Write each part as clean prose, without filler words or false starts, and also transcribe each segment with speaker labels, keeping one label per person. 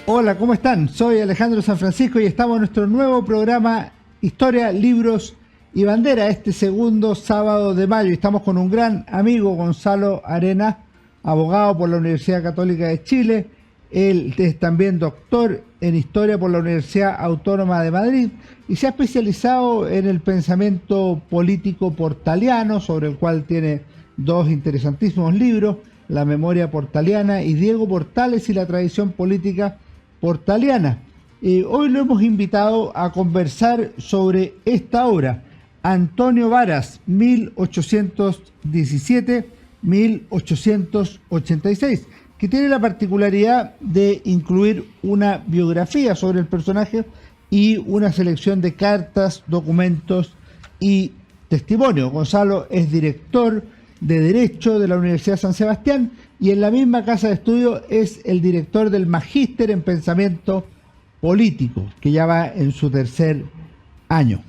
Speaker 1: Hola, ¿cómo están? Soy Alejandro San Francisco y estamos en nuestro nuevo programa Historia, Libros y Bandera, este segundo sábado de mayo. Estamos con un gran amigo, Gonzalo Arenas, abogado por la Universidad Católica de Chile. Él es también doctor en Historia por la Universidad Autónoma de Madrid y se ha especializado en el pensamiento político portaliano, sobre el cual tiene dos interesantísimos libros, La memoria portaliana y Diego Portales y la tradición política portaliana. Hoy lo hemos invitado a conversar sobre esta obra, Antonio Varas, 1817-1886, que tiene la particularidad de incluir una biografía sobre el personaje y una selección de cartas, documentos y testimonios. Gonzalo es director de Derecho de la Universidad San Sebastián y en la misma casa de estudio es el director del Magíster en Pensamiento Político, que ya va en su tercer año.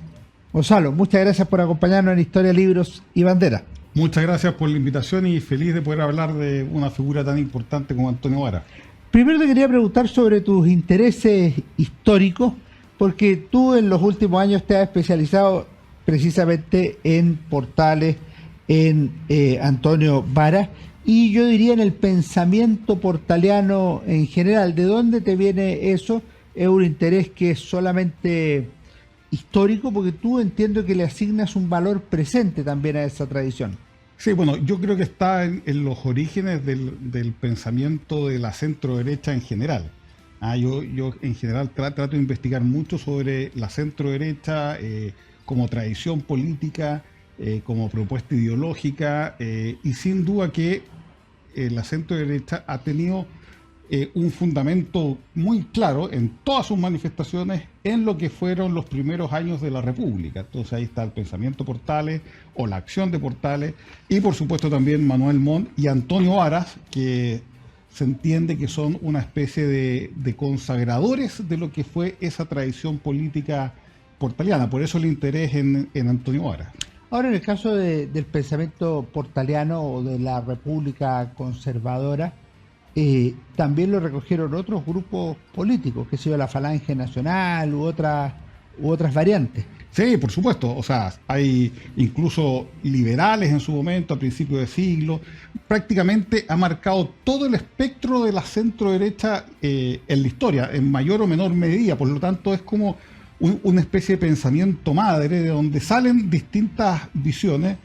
Speaker 1: Gonzalo, muchas gracias por acompañarnos en Historia, Libros y Bandera.
Speaker 2: Muchas gracias por la invitación y feliz de poder hablar de una figura tan importante como Antonio Varas.
Speaker 1: Primero te quería preguntar sobre tus intereses históricos, porque tú en los últimos años te has especializado precisamente en Portales, en Antonio Varas, y yo diría en el pensamiento portaliano en general. ¿De dónde te viene eso? ¿Es un interés que es solamente histórico? Porque tú entiendo que le asignas un valor presente también a esa tradición.
Speaker 2: Sí, bueno, yo creo que está en los orígenes del pensamiento de la centro derecha en general. Yo en general trato de investigar mucho sobre la centro derecha como tradición política, como propuesta ideológica, y sin duda que la centro derecha ha tenido un fundamento muy claro en todas sus manifestaciones en lo que fueron los primeros años de la República. Entonces ahí está el pensamiento Portales o la acción de Portales y por supuesto también Manuel Montt y Antonio Varas, que se entiende que son una especie de consagradores de lo que fue esa tradición política portaliana. Por eso el interés en Antonio Varas.
Speaker 1: Ahora, en el caso del pensamiento portaliano o de la República Conservadora, también lo recogieron otros grupos políticos, que sea la Falange Nacional u otras variantes.
Speaker 2: Sí, por supuesto. O sea, hay incluso liberales en su momento, a principios de siglo. Prácticamente ha marcado todo el espectro de la centro derecha en la historia, en mayor o menor medida. Por lo tanto, es como una especie de pensamiento madre de donde salen distintas visiones,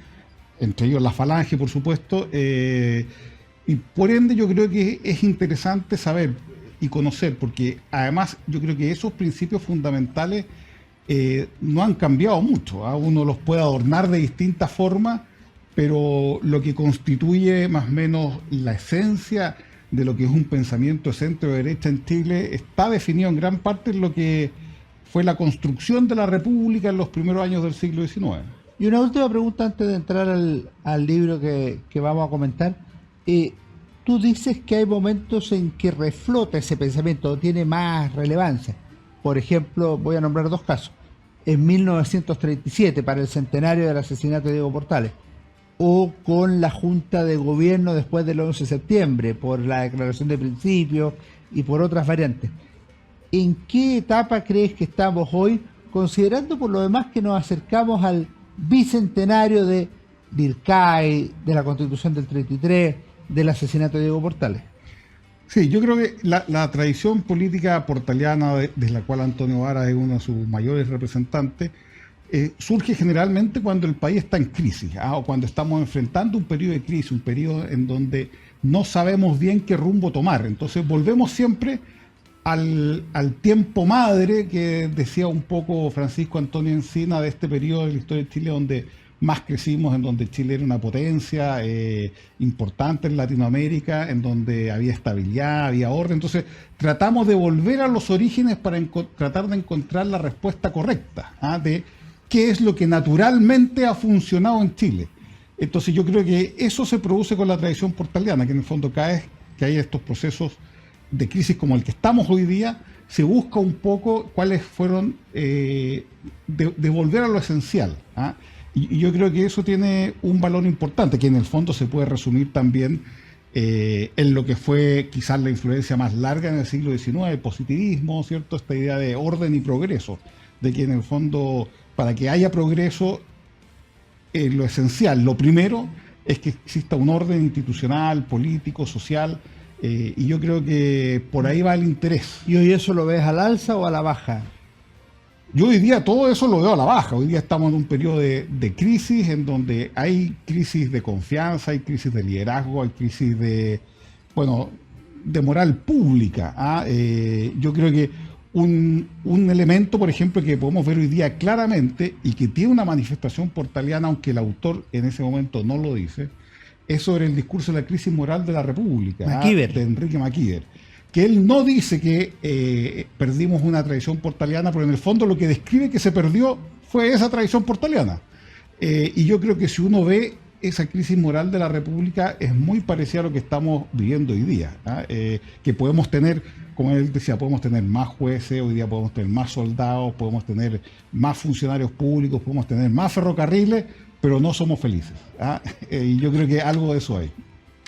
Speaker 2: entre ellos la Falange, por supuesto, y por ende yo creo que es interesante saber y conocer, porque además yo creo que esos principios fundamentales no han cambiado mucho. Uno los puede adornar de distintas formas, pero lo que constituye más o menos la esencia de lo que es un pensamiento de centro derecha en Chile está definido en gran parte en lo que fue la construcción de la República en los primeros años del siglo XIX.
Speaker 1: Y una última pregunta antes de entrar al libro que vamos a comentar. Tú dices que hay momentos en que reflota ese pensamiento o tiene más relevancia. Por ejemplo, voy a nombrar dos casos. En 1937, para el centenario del asesinato de Diego Portales, o con la Junta de Gobierno después del 11 de septiembre, por la declaración de principios y por otras variantes. ¿En qué etapa crees que estamos hoy, considerando por lo demás que nos acercamos al bicentenario del CAI, de la Constitución del 33, del asesinato de Diego Portales?
Speaker 2: Sí, yo creo que la tradición política portaliana, de la cual Antonio Varas es uno de sus mayores representantes, surge generalmente cuando el país está en crisis, o cuando estamos enfrentando un periodo de crisis, un periodo en donde no sabemos bien qué rumbo tomar. Entonces volvemos siempre al tiempo madre que decía un poco Francisco Antonio Encina de este periodo de la historia de Chile donde más crecimos, en donde Chile era una potencia importante en Latinoamérica, en donde había estabilidad, había orden. Entonces tratamos de volver a los orígenes para tratar de encontrar la respuesta correcta de qué es lo que naturalmente ha funcionado en Chile. Entonces yo creo que eso se produce con la tradición portaliana, que en el fondo cada vez que hay estos procesos de crisis como el que estamos hoy día, se busca un poco cuáles fueron, de volver a lo esencial. Y yo creo que eso tiene un valor importante, que en el fondo se puede resumir también en lo que fue quizás la influencia más larga en el siglo XIX, el positivismo, ¿cierto? Esta idea de orden y progreso, de que en el fondo, para que haya progreso, lo esencial, lo primero, es que exista un orden institucional, político, social, y yo creo que por ahí va el interés.
Speaker 1: ¿Y hoy eso lo ves al alza o a la baja?
Speaker 2: Yo hoy día todo eso lo veo a la baja. Hoy día estamos en un periodo de crisis en donde hay crisis de confianza, hay crisis de liderazgo, hay crisis de moral pública. Yo creo que un elemento, por ejemplo, que podemos ver hoy día claramente y que tiene una manifestación portaliana, aunque el autor en ese momento no lo dice, es sobre el discurso de la crisis moral de la República, de Enrique Maquíver. Que él no dice que perdimos una tradición portaliana, pero en el fondo lo que describe que se perdió fue esa tradición portaliana. Y yo creo que si uno ve esa crisis moral de la República, es muy parecida a lo que estamos viviendo hoy día. Que podemos tener, como él decía, podemos tener más jueces, hoy día podemos tener más soldados, podemos tener más funcionarios públicos, podemos tener más ferrocarriles, pero no somos felices. Y yo creo que algo de eso hay.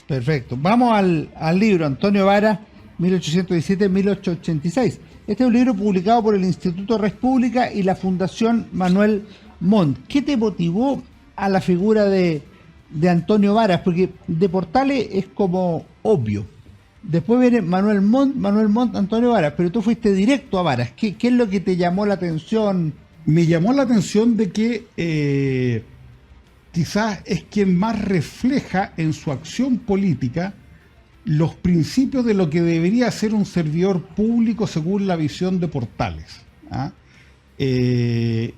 Speaker 1: Perfecto. Vamos al libro, Antonio Varas, 1817-1886. Este es un libro publicado por el Instituto Res Publica y la Fundación Manuel Montt. ¿Qué te motivó a la figura de Antonio Varas? Porque de Portales es como obvio. Después viene Manuel Montt, Antonio Varas, pero tú fuiste directo a Varas. ¿Qué es lo que te llamó la atención?
Speaker 2: Me llamó la atención de que quizás es quien más refleja en su acción política los principios de lo que debería ser un servidor público según la visión de Portales. En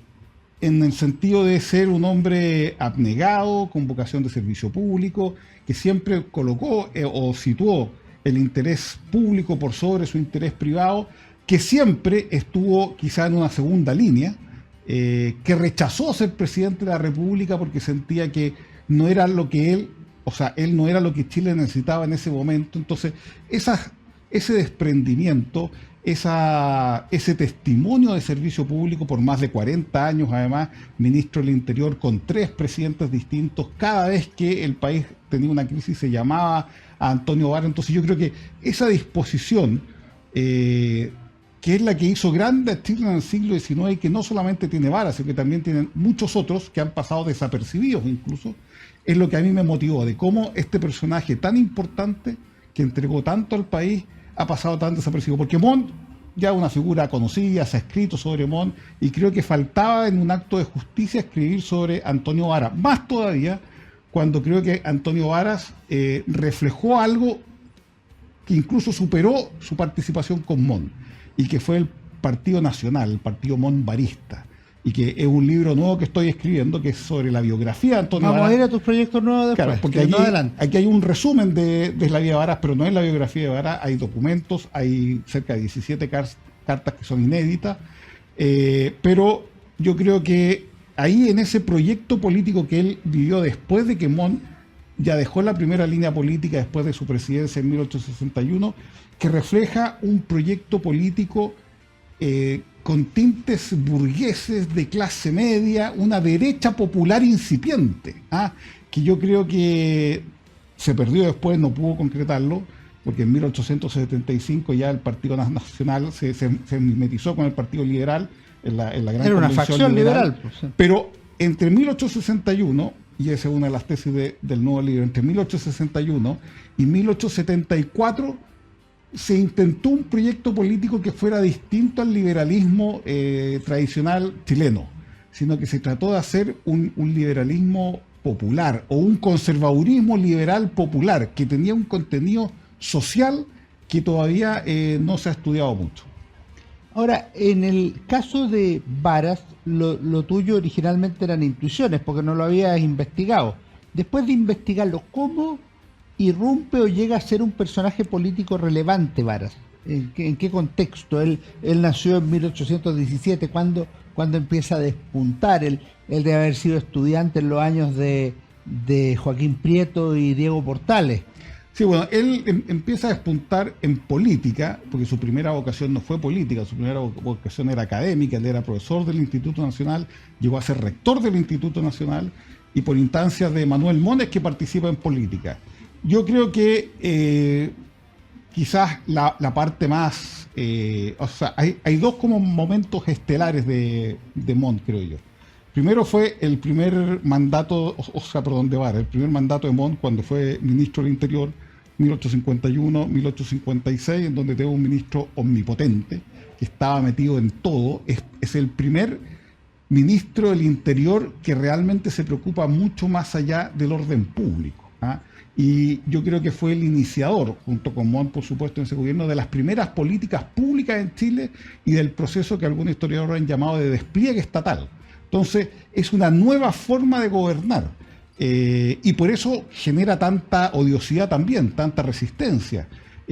Speaker 2: el sentido de ser un hombre abnegado, con vocación de servicio público, que siempre colocó o situó el interés público por sobre su interés privado, que siempre estuvo quizá en una segunda línea, que rechazó ser presidente de la República porque sentía que no era lo que él no era lo que Chile necesitaba en ese momento. Entonces, ese desprendimiento, ese testimonio de servicio público por más de 40 años, además, ministro del Interior con 3 presidentes distintos, cada vez que el país tenía una crisis se llamaba a Antonio Varas. Entonces yo creo que esa disposición, que es la que hizo grande a Chile en el siglo XIX, y que no solamente tiene Varas, sino que también tienen muchos otros que han pasado desapercibidos incluso, es lo que a mí me motivó, de cómo este personaje tan importante, que entregó tanto al país, ha pasado tan desapercibido. Porque Montt ya es una figura conocida, se ha escrito sobre Montt, y creo que faltaba en un acto de justicia escribir sobre Antonio Varas. Más todavía, cuando creo que Antonio Varas reflejó algo que incluso superó su participación con Montt, y que fue el Partido Nacional, el Partido Montt-Varista. Y que es un libro nuevo que estoy escribiendo, que es sobre la biografía de Antonio Varas.
Speaker 1: Vamos a ir a tus proyectos nuevos después.
Speaker 2: Claro, porque aquí hay un resumen de la vida de Varas, pero no es la biografía de Varas, hay documentos, hay cerca de 17 cartas que son inéditas, pero yo creo que ahí en ese proyecto político que él vivió después de que Montt ya dejó la primera línea política después de su presidencia en 1861, que refleja un proyecto político con tintes burgueses de clase media, una derecha popular incipiente, que yo creo que se perdió después, no pudo concretarlo, porque en 1875 ya el Partido Nacional se mimetizó con el Partido Liberal en la gran
Speaker 1: Era una facción liberal. Pues, sí.
Speaker 2: Pero entre 1861, y esa es una de las tesis del nuevo libro, entre 1861 y 1874, se intentó un proyecto político que fuera distinto al liberalismo tradicional chileno, sino que se trató de hacer un liberalismo popular o un conservadurismo liberal popular que tenía un contenido social que todavía no se ha estudiado mucho.
Speaker 1: Ahora, en el caso de Varas, lo tuyo originalmente eran intuiciones, porque no lo habías investigado. Después de investigarlo, ¿cómo irrumpe o llega a ser un personaje político relevante Varas? ¿En qué contexto? Él nació en 1817, ¿cuándo empieza a despuntar? Él de haber sido estudiante en los años de Joaquín Prieto y Diego Portales.
Speaker 2: Sí, bueno, él empieza a despuntar en política, porque su primera vocación no fue política, su primera vocación era académica. Él era profesor del Instituto Nacional, llegó a ser rector del Instituto Nacional, y por instancias de Manuel Montt es que participa en política. Yo creo que quizás la parte más... o sea, hay dos como momentos estelares de Montt, creo yo. Primero fue el primer mandato, de Vara, el primer mandato de Montt cuando fue ministro del Interior, 1851, 1856, en donde tengo un ministro omnipotente, que estaba metido en todo. Es el primer ministro del Interior que realmente se preocupa mucho más allá del orden público, ¿ah? Y yo creo que fue el iniciador, junto con Montt, por supuesto, en ese gobierno, de las primeras políticas públicas en Chile y del proceso que algunos historiadores han llamado de despliegue estatal. Entonces, es una nueva forma de gobernar. Y por eso genera tanta odiosidad también, tanta resistencia,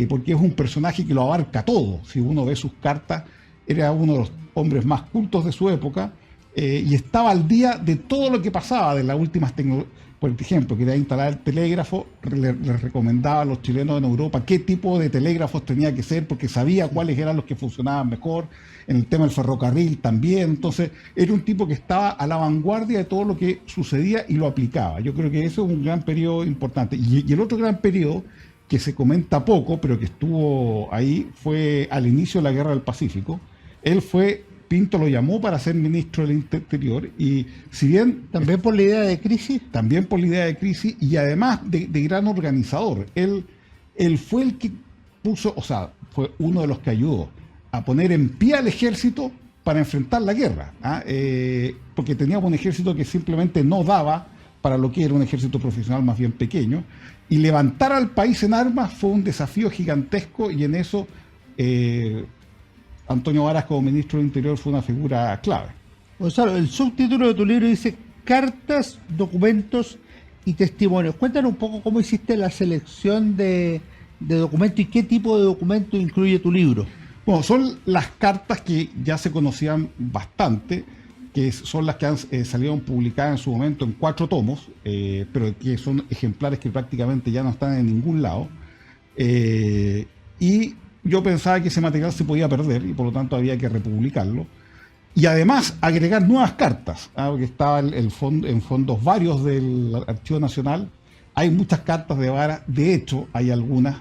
Speaker 2: porque es un personaje que lo abarca todo. Si uno ve sus cartas, era uno de los hombres más cultos de su época, y estaba al día de todo lo que pasaba, de las últimas tecnologías. Por ejemplo, quería instalar el telégrafo, les recomendaba a los chilenos en Europa qué tipo de telégrafos tenía que ser, porque sabía cuáles eran los que funcionaban mejor. En el tema del ferrocarril también. Entonces, era un tipo que estaba a la vanguardia de todo lo que sucedía y lo aplicaba. Yo creo que eso es un gran periodo importante. Y el otro gran periodo, que se comenta poco, pero que estuvo ahí, fue al inicio de la Guerra del Pacífico. Pinto lo llamó para ser ministro del Interior, y si bien...
Speaker 1: ¿También por la idea de crisis?
Speaker 2: También por la idea de crisis, y además de gran organizador. Él fue el que puso, o sea, fue uno de los que ayudó a poner en pie al ejército para enfrentar la guerra, ¿ah? Porque teníamos un ejército que simplemente no daba para lo que era un ejército profesional más bien pequeño, y levantar al país en armas fue un desafío gigantesco, y en eso... Antonio Varas como ministro del Interior fue una figura clave.
Speaker 1: Gonzalo, el subtítulo de tu libro dice Cartas, Documentos y Testimonios. Cuéntanos un poco cómo hiciste la selección de documentos y qué tipo de documentos incluye tu libro.
Speaker 2: Bueno, son las cartas que ya se conocían bastante, que son las que salieron publicadas en su momento en 4 tomos, pero que son ejemplares que prácticamente ya no están en ningún lado. Y yo pensaba que ese material se podía perder y por lo tanto había que republicarlo. Y además agregar nuevas cartas, porque estaba en fondos varios del Archivo Nacional. Hay muchas cartas de Varas, de hecho hay algunas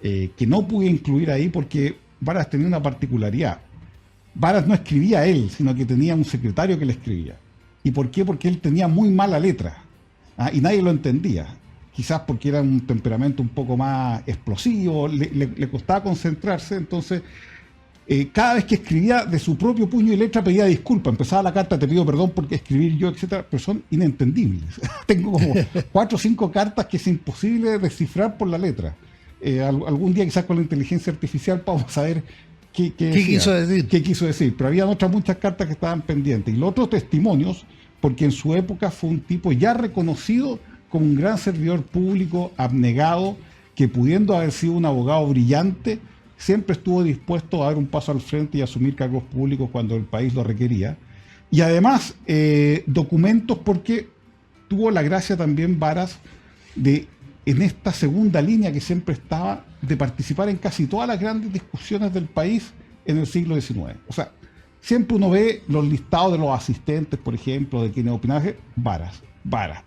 Speaker 2: que no pude incluir ahí porque Varas tenía una particularidad. Varas no escribía él, sino que tenía un secretario que le escribía. ¿Y por qué? Porque él tenía muy mala letra, y nadie lo entendía. Quizás porque era un temperamento un poco más explosivo, le costaba concentrarse, entonces cada vez que escribía de su propio puño y letra pedía disculpas, empezaba la carta, te pido perdón porque escribir yo, etcétera, pero son inentendibles. Tengo como 4 o 5 cartas que es imposible descifrar por la letra. Algún día quizás con la inteligencia artificial vamos a ver qué quiso decir, pero había otras muchas cartas que estaban pendientes. Y los otros testimonios, porque en su época fue un tipo ya reconocido como un gran servidor público, abnegado, que pudiendo haber sido un abogado brillante, siempre estuvo dispuesto a dar un paso al frente y asumir cargos públicos cuando el país lo requería. Y además, documentos, porque tuvo la gracia también Varas de, en esta segunda línea que siempre estaba, de participar en casi todas las grandes discusiones del país en el siglo XIX. O sea, siempre uno ve los listados de los asistentes, por ejemplo, de quienes opinaban, Varas,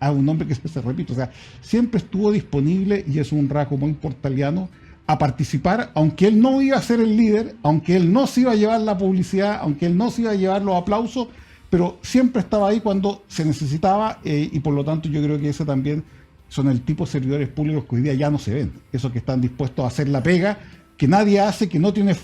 Speaker 2: un nombre que se repite, o sea, siempre estuvo disponible, y es un rasgo muy portaliano, a participar, aunque él no iba a ser el líder, aunque él no se iba a llevar la publicidad, aunque él no se iba a llevar los aplausos, pero siempre estaba ahí cuando se necesitaba, y por lo tanto yo creo que ese también son el tipo de servidores públicos que hoy día ya no se ven, esos que están dispuestos a hacer la pega, que nadie hace, que no tiene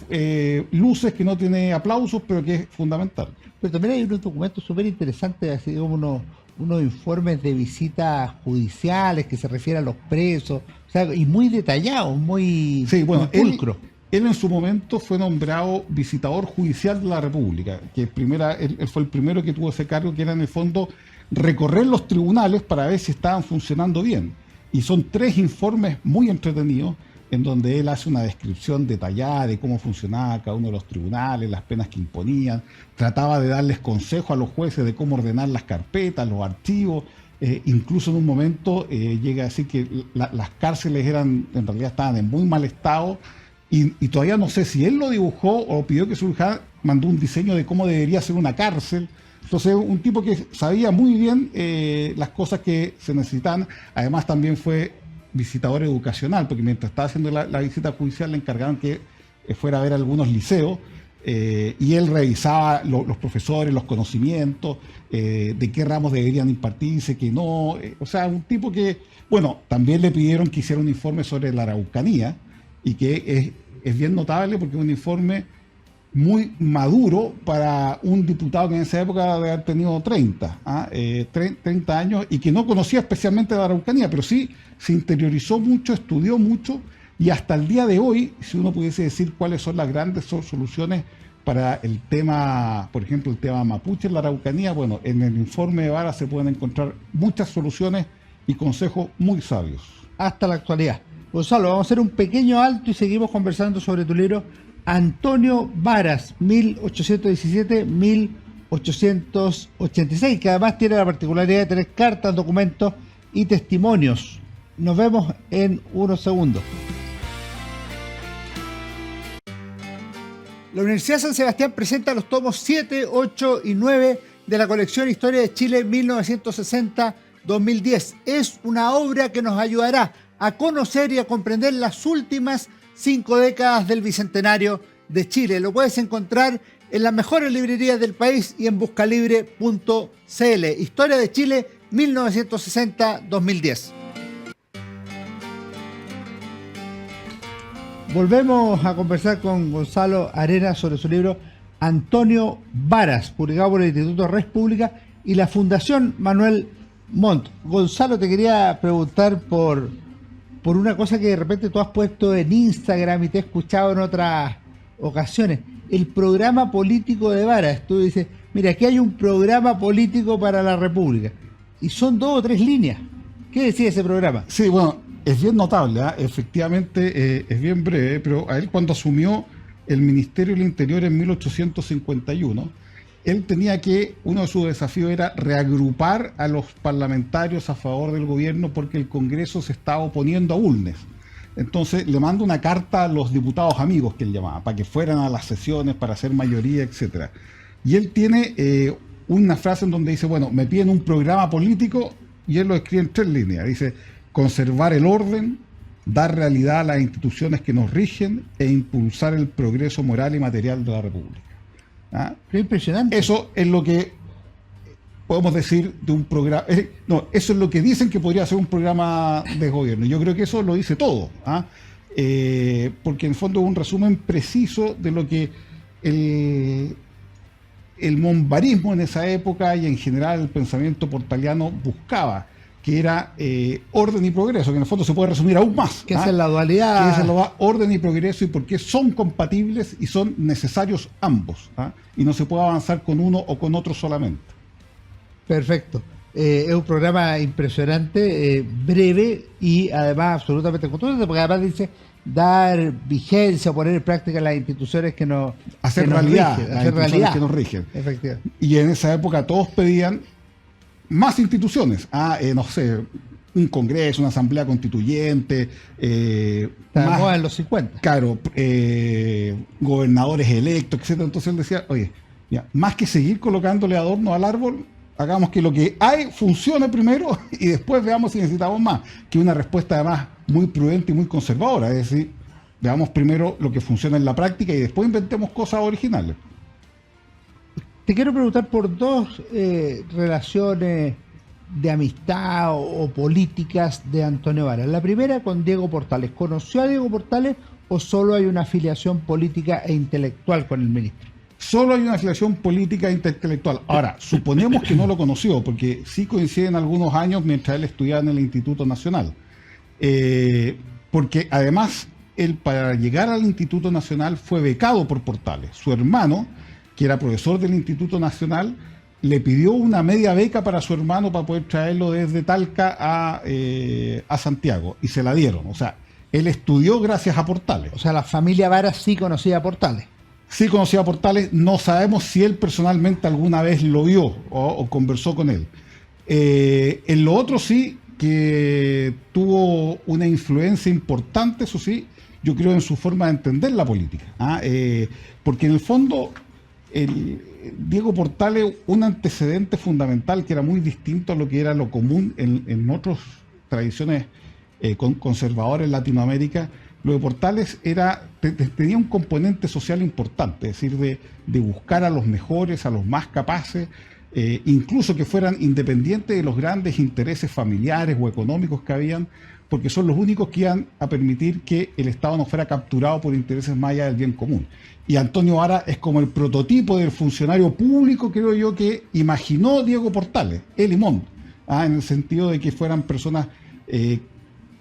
Speaker 2: luces, que no tiene aplausos, pero que es fundamental.
Speaker 1: Pero también hay unos documentos súper interesantes, así como unos informes de visitas judiciales que se refieren a los presos, o sea, y muy detallados, muy pulcro.
Speaker 2: Él en su momento fue nombrado visitador judicial de la República, que él fue el primero que tuvo ese cargo, que era en el fondo recorrer los tribunales para ver si estaban funcionando bien. Y son 3 informes muy entretenidos, en donde él hace una descripción detallada de cómo funcionaba cada uno de los tribunales, las penas que imponían, trataba de darles consejo a los jueces de cómo ordenar las carpetas, los archivos, incluso en un momento llega a decir que las cárceles en realidad estaban en muy mal estado, y todavía no sé si él lo dibujó o pidió que su hija mandó un diseño de cómo debería ser una cárcel. Entonces, un tipo que sabía muy bien las cosas que se necesitaban. Además, también fue visitador educacional, porque mientras estaba haciendo la visita judicial le encargaron que fuera a ver algunos liceos, y él revisaba los profesores, los conocimientos, de qué ramos deberían impartirse, qué no. O sea, un tipo que, bueno, también le pidieron que hiciera un informe sobre la Araucanía, y que es bien notable porque es un informe muy maduro para un diputado que en esa época debe haber tenido 30 años, y que no conocía especialmente la Araucanía, pero sí se interiorizó mucho, estudió mucho, y hasta el día de hoy, si uno pudiese decir cuáles son las grandes soluciones para el tema, por ejemplo, el tema mapuche en la Araucanía, bueno, en el informe de Vara se pueden encontrar muchas soluciones y consejos muy sabios.
Speaker 1: Hasta la actualidad. Gonzalo, vamos a hacer un pequeño alto y seguimos conversando sobre tu libro Antonio Varas, 1817-1886, que además tiene la particularidad de tener cartas, documentos y testimonios. Nos vemos en unos segundos. La Universidad San Sebastián presenta los tomos 7, 8 y 9 de la colección Historia de Chile 1960-2010. Es una obra que nos ayudará a conocer y a comprender las últimas 5 décadas del Bicentenario de Chile. Lo puedes encontrar en las mejores librerías del país y en buscalibre.cl. Historia de Chile 1960-2010. Volvemos a conversar con Gonzalo Arenas sobre su libro Antonio Varas, publicado por el Instituto Res Pública y la Fundación Manuel Montt. Gonzalo, te quería preguntar por una cosa que de repente tú has puesto en Instagram y te he escuchado en otras ocasiones. El programa político de Varas. Tú dices, mira, aquí hay un programa político para la República. Y son 2 o 3 líneas. ¿Qué decía ese programa?
Speaker 2: Sí, bueno, es bien notable, efectivamente, es bien breve, pero a él cuando asumió el Ministerio del Interior en 1851, él tenía uno de sus desafíos era reagrupar a los parlamentarios a favor del gobierno porque el Congreso se estaba oponiendo a Bulnes. Entonces le manda una carta a los diputados amigos, que él llamaba, para que fueran a las sesiones, para hacer mayoría, etcétera. Y él tiene una frase en donde dice, bueno, me piden un programa político, y él lo escribe en 3 líneas. Dice, conservar el orden, dar realidad a las instituciones que nos rigen e impulsar el progreso moral y material de la República.
Speaker 1: Qué impresionante.
Speaker 2: Eso es lo que podemos decir de un programa. No, eso es lo que dicen que podría ser un programa de gobierno. Yo creo que eso lo dice todo, porque en fondo es un resumen preciso de lo que el monbarismo en esa época y en general el pensamiento portaliano buscaba, que era orden y progreso, que en el fondo se puede resumir aún más.
Speaker 1: Que es la dualidad.
Speaker 2: Que es la orden y progreso, y por qué son compatibles y son necesarios ambos. Y no se puede avanzar con uno o con otro solamente.
Speaker 1: Perfecto. Es un programa impresionante, breve y además absolutamente contundente, porque además dice dar vigencia, poner en práctica las instituciones que nos
Speaker 2: hacer
Speaker 1: que
Speaker 2: realidad,
Speaker 1: nos rigen,
Speaker 2: las
Speaker 1: hacer
Speaker 2: instituciones
Speaker 1: realidad.
Speaker 2: que nos rigen.
Speaker 1: Efectivamente.
Speaker 2: Y en esa época todos pedían más instituciones, no sé, un congreso, una asamblea constituyente,
Speaker 1: Estábamos en los 50.
Speaker 2: Claro, gobernadores electos, etcétera. Entonces él decía, oye, ya, más que seguir colocándole adornos al árbol, hagamos que lo que hay funcione primero y después veamos si necesitamos más. Que una respuesta además muy prudente y muy conservadora, es decir, veamos primero lo que funciona en la práctica y después inventemos cosas originales.
Speaker 1: Te quiero preguntar por 2 relaciones de amistad o políticas de Antonio Varas. La primera con Diego Portales. ¿Conoció a Diego Portales o solo hay una afiliación política e intelectual con el ministro?
Speaker 2: Solo hay una afiliación política e intelectual. Ahora, suponemos que no lo conoció, porque sí coinciden algunos años mientras él estudiaba en el Instituto Nacional. Porque además, él para llegar al Instituto Nacional fue becado por Portales. Su hermano, que era profesor del Instituto Nacional, le pidió una media beca para su hermano para poder traerlo desde Talca a Santiago, y se la dieron. O sea, él estudió gracias a Portales.
Speaker 1: O sea, la familia Varas sí conocía a Portales.
Speaker 2: Sí conocía a Portales, no sabemos si él personalmente alguna vez lo vio o conversó con él. En lo otro sí, que tuvo una influencia importante, eso sí, yo creo en su forma de entender la política. Porque en el fondo, Diego Portales, un antecedente fundamental que era muy distinto a lo que era lo común en otras tradiciones conservador en Latinoamérica, lo de Portales tenía un componente social importante, es decir, de buscar a los mejores, a los más capaces, incluso que fueran independientes de los grandes intereses familiares o económicos que habían, porque son los únicos que iban a permitir que el Estado no fuera capturado por intereses más allá del bien común. Y Antonio Vara es como el prototipo del funcionario público, creo yo, que imaginó Diego Portales, él y Montt, en el sentido de que fueran personas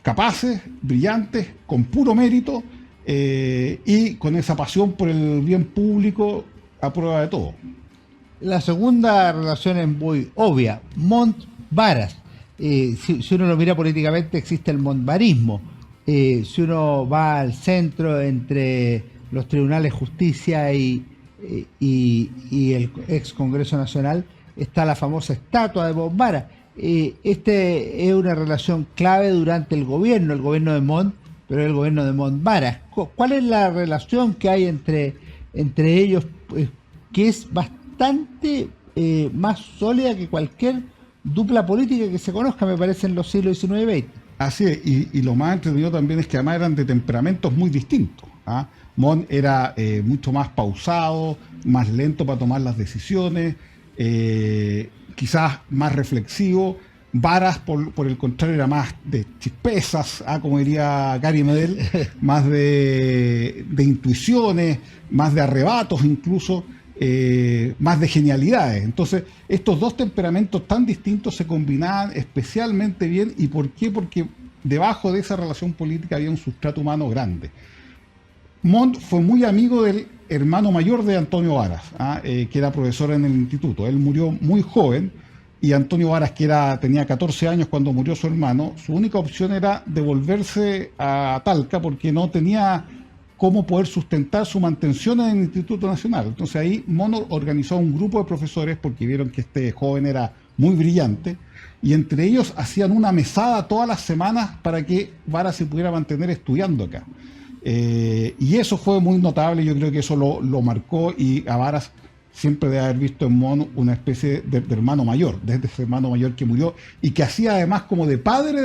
Speaker 2: capaces, brillantes, con puro mérito y con esa pasión por el bien público a prueba de todo.
Speaker 1: La segunda relación es muy obvia, Montt-Varas. Si uno lo mira políticamente, existe el montvarismo. Si uno va al centro entre los tribunales de justicia y el ex Congreso Nacional, está la famosa estatua de Montt-Varas. Este es una relación clave durante el gobierno de Montt, pero el gobierno de Montt-Varas. ¿Cuál es la relación que hay entre ellos, que es bastante más sólida que cualquier dupla política que se conozca, me parece, en los siglos XIX y XX?
Speaker 2: Así es, y lo más entretenido también es que además eran de temperamentos muy distintos. Montt era mucho más pausado, más lento para tomar las decisiones, quizás más reflexivo. Varas, por el contrario, era más de chispezas, como diría Gary Medel, más de intuiciones, más de arrebatos incluso, más de genialidades. Entonces, estos dos temperamentos tan distintos se combinaban especialmente bien. ¿Y por qué? Porque debajo de esa relación política había un sustrato humano grande. Montt fue muy amigo del hermano mayor de Antonio Varas, que era profesor en el instituto. Él murió muy joven y Antonio Varas, que tenía 14 años cuando murió su hermano, su única opción era devolverse a Talca porque no tenía cómo poder sustentar su mantención en el Instituto Nacional. Entonces ahí Montt organizó un grupo de profesores porque vieron que este joven era muy brillante y entre ellos hacían una mesada todas las semanas para que Varas se pudiera mantener estudiando acá. Y eso fue muy notable, yo creo que eso lo marcó, y a Varas siempre debe haber visto en Montt una especie de hermano mayor, desde ese hermano mayor que murió y que hacía además como de padre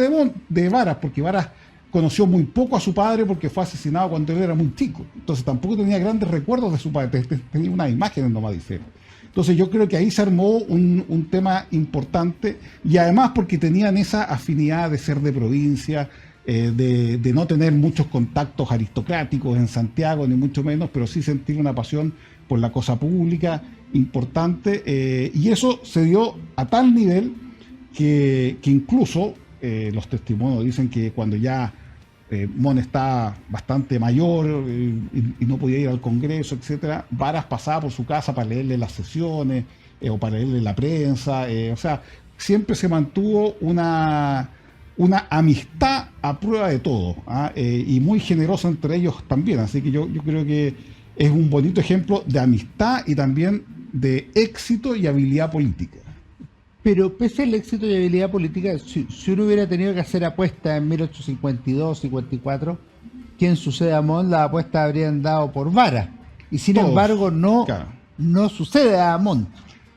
Speaker 2: de Varas, porque Varas conoció muy poco a su padre porque fue asesinado cuando él era muy chico. Entonces tampoco tenía grandes recuerdos de su padre, tenía unas imágenes nomás diferentes. Entonces yo creo que ahí se armó un tema importante, y además porque tenían esa afinidad de ser de provincia, de no tener muchos contactos aristocráticos en Santiago, ni mucho menos, pero sí sentir una pasión por la cosa pública importante, y eso se dio a tal nivel que incluso los testimonios dicen que cuando ya Montt está bastante mayor y no podía ir al Congreso, etcétera, Varas pasaba por su casa para leerle las sesiones o para leerle la prensa, o sea, siempre se mantuvo una amistad a prueba de todo, y muy generosa entre ellos también, así que yo creo que es un bonito ejemplo de amistad y también de éxito y habilidad política.
Speaker 1: Pero pese al éxito y habilidad política, si uno hubiera tenido que hacer apuestas en 1852-54, ¿quién sucede a Montt? Las apuestas habrían dado por Varas. Y sin embargo no sucede a Montt.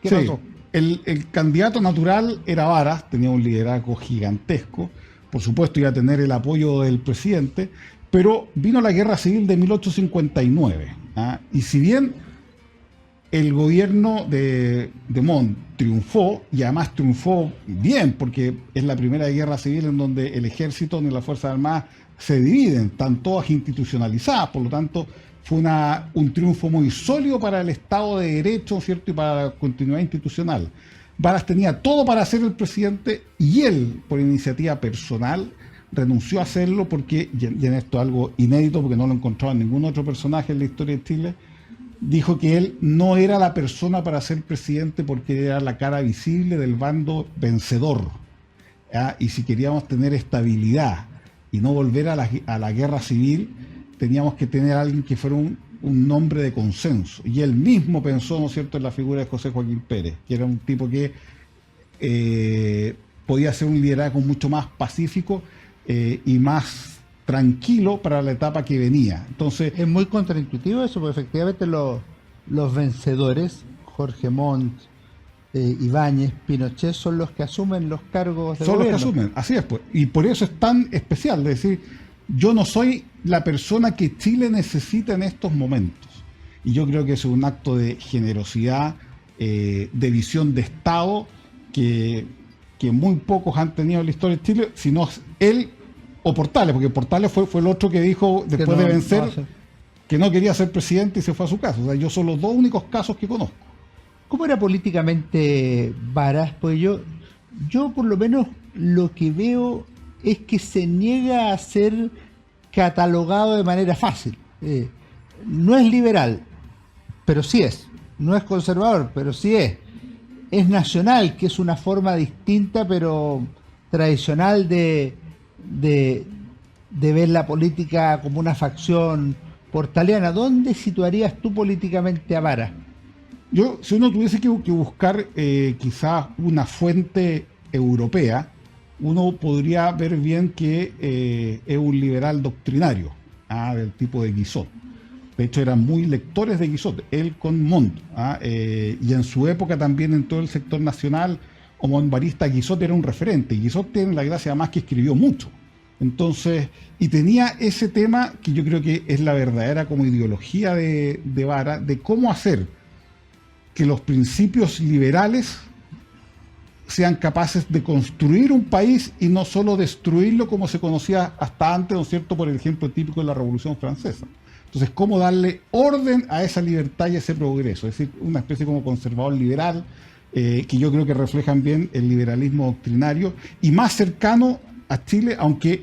Speaker 1: ¿Qué pasó?
Speaker 2: El candidato natural era Varas, tenía un liderazgo gigantesco, por supuesto iba a tener el apoyo del presidente, pero vino la guerra civil de 1859, y si bien el gobierno de Montt triunfó, y además triunfó bien, porque es la primera guerra civil en donde el ejército ni las Fuerzas Armadas se dividen, están todas institucionalizadas, por lo tanto fue un triunfo muy sólido para el Estado de Derecho, ¿cierto?, y para la continuidad institucional. Varas tenía todo para ser el presidente y él, por iniciativa personal, renunció a hacerlo porque, y en esto algo inédito porque no lo encontraba en ningún otro personaje en la historia de Chile, dijo que él no era la persona para ser presidente porque era la cara visible del bando vencedor. Y si queríamos tener estabilidad y no volver a la guerra civil, teníamos que tener a alguien que fuera un nombre de consenso. Y él mismo pensó, ¿no es cierto?, en la figura de José Joaquín Pérez, que era un tipo que podía ser un liderazgo mucho más pacífico y más tranquilo para la etapa que venía. Entonces,
Speaker 1: es muy contraintuitivo eso, porque efectivamente los vencedores, Jorge Montt, Ibáñez, Pinochet son los que asumen los cargos de
Speaker 2: Son
Speaker 1: gobierno.
Speaker 2: los que asumen, así es, pues. Y por eso es tan especial, es decir, yo no soy la persona que Chile necesita en estos momentos. Y yo creo que es un acto de generosidad, de visión de Estado, que muy pocos han tenido en la historia de Chile, sino él o Portales, porque Portales fue el otro que dijo, después de vencer, que no quería ser presidente y se fue a su casa. O sea, yo son los dos únicos casos que conozco.
Speaker 1: ¿Cómo era políticamente Varas? Pues yo por lo menos lo que veo es que se niega a ser catalogado de manera fácil. No es liberal, pero sí es. No es conservador, pero sí es. Es nacional, que es una forma distinta, pero tradicional de ver la política como una facción portaliana. ¿Dónde situarías tú políticamente a Varas?
Speaker 2: Yo, si uno tuviese que buscar quizás una fuente europea, uno podría ver bien que es un liberal doctrinario, del tipo de Guizot. De hecho, eran muy lectores de Guizot, él con Montt. Y en su época también en todo el sector nacional o monbarista, Guizot era un referente. Y Guizot tiene la gracia además que escribió mucho. Entonces, y tenía ese tema que yo creo que es la verdadera como ideología de Vara, de cómo hacer que los principios liberales sean capaces de construir un país y no solo destruirlo como se conocía hasta antes, ¿no es cierto?, por el ejemplo típico de la Revolución Francesa. Entonces, cómo darle orden a esa libertad y a ese progreso, es decir, una especie como conservador liberal, que yo creo que reflejan bien el liberalismo doctrinario y más cercano a Chile, aunque